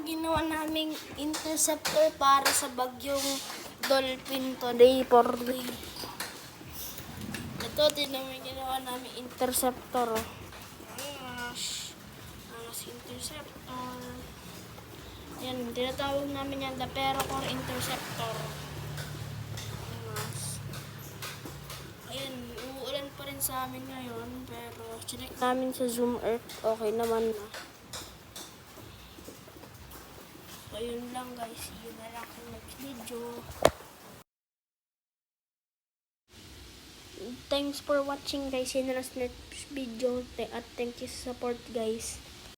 ginawa naming interceptor para sa bagyong Dolphin today for day. Ito din namin ginawa namin interceptor. Interceptor. Yan, tinatawag namin yan the Paracore interceptor. Ayan, uulan pa rin sa amin ngayon, pero chinek namin sa Zoom Earth, okay naman na. So, yun lang guys. Yun na lang ang next video. Thanks for watching guys. Yun na lang sa next video. At thank you sa support guys.